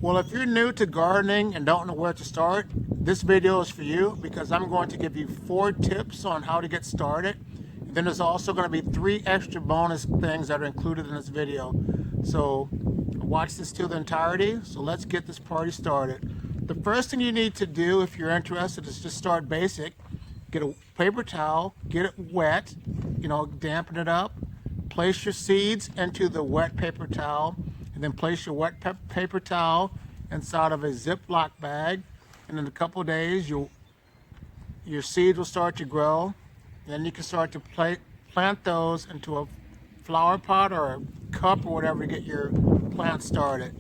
Well, if you're new to gardening and don't know where to start, this video is for you because I'm going to give you 4 tips on how to get started. And then there's also going to be 3 extra bonus things that are included in this video. So watch this till the entirety. So let's get this party started. The first thing you need to do if you're interested is just start basic. Get a paper towel, get it wet, dampen it up. Place your seeds into the wet paper towel, and then place your wet paper towel inside of a Ziploc bag. And in a couple of days, your seeds will start to grow. Then you can start to plant those into a flower pot or a cup or whatever to get your plant started.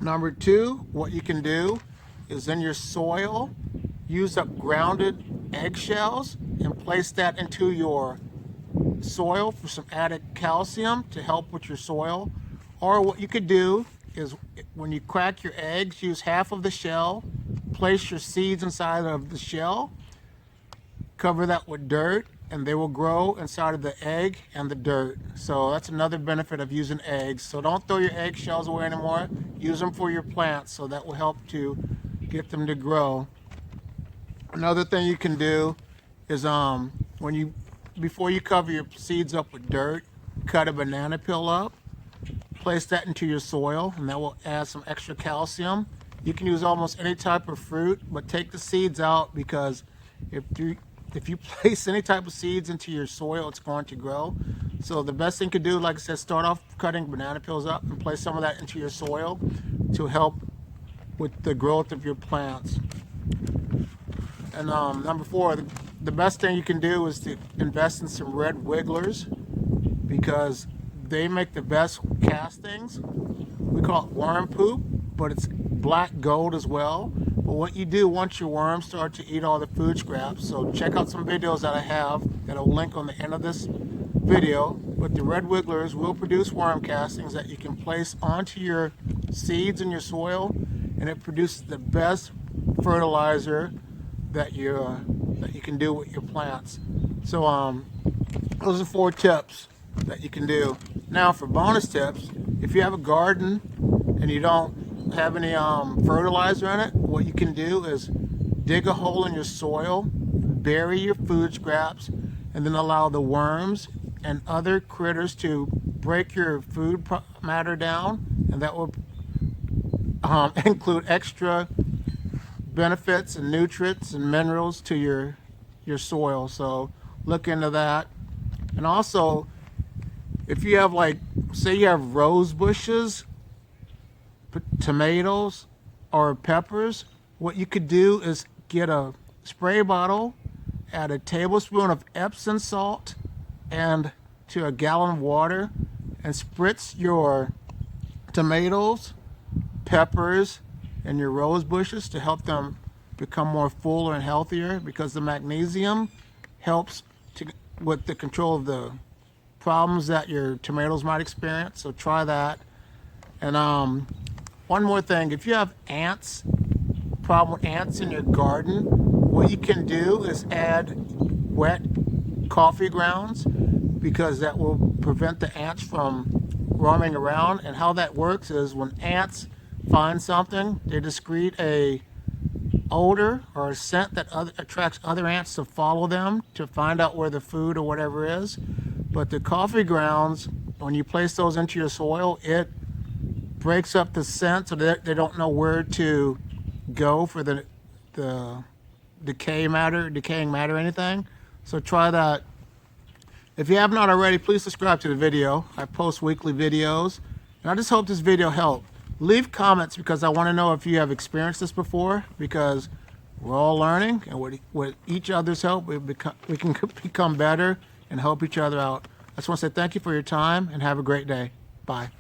Number 2, what you can do is in your soil, use up grounded eggshells and place that into your soil for some added calcium to help with your soil. Or what you could do is when you crack your eggs, use half of the shell, place your seeds inside of the shell, cover that with dirt, and they will grow inside of the egg and the dirt. So that's another benefit of using eggs. So don't throw your egg shells away anymore. Use them for your plants, so that will help to get them to grow. Another thing you can do is before you cover your seeds up with dirt, cut a banana peel up, place that into your soil, and that will add some extra calcium. You can use almost any type of fruit, but take the seeds out, because if you place any type of seeds into your soil, it's going to grow. So the best thing to do, like I said, start off cutting banana peels up and place some of that into your soil to help with the growth of your plants. And number 4, the best thing you can do is to invest in some red wigglers, because they make the best castings. We call it worm poop, but it's black gold as well. But what you do once your worms start to eat all the food scraps, so check out some videos that I have that I'll link on the end of this video. But the red wigglers will produce worm castings that you can place onto your seeds in your soil, and it produces the best fertilizer that you can do with your plants. So those are 4 tips that you can do. Now for bonus tips, if you have a garden and you don't have any fertilizer in it, what you can do is dig a hole in your soil, bury your food scraps, and then allow the worms and other critters to break your food matter down, and that will include extra benefits and nutrients and minerals to your soil. So look into that. And also, if you have, say you have rose bushes, tomatoes, or peppers, what you could do is get a spray bottle, add a tablespoon of Epsom salt and to a gallon of water, and spritz your tomatoes, peppers, and your rose bushes to help them become more fuller and healthier, because the magnesium helps with the control of the problems that your tomatoes might experience. So try that. And one more thing, if you have problem with ants in your garden, what you can do is add wet coffee grounds, because that will prevent the ants from roaming around. And how that works is when ants find something, they excrete a odor or a scent that attracts other ants to follow them to find out where the food or whatever is. But the coffee grounds, when you place those into your soil, it breaks up the scent so that they don't know where to go for the decaying matter or anything. So try that. If you have not already, please subscribe to the video. I post weekly videos, and I just hope this video helped. Leave comments, because I want to know if you have experienced this before, because we're all learning, and with each other's help, we can become better and help each other out. I just want to say thank you for your time, and have a great day. Bye.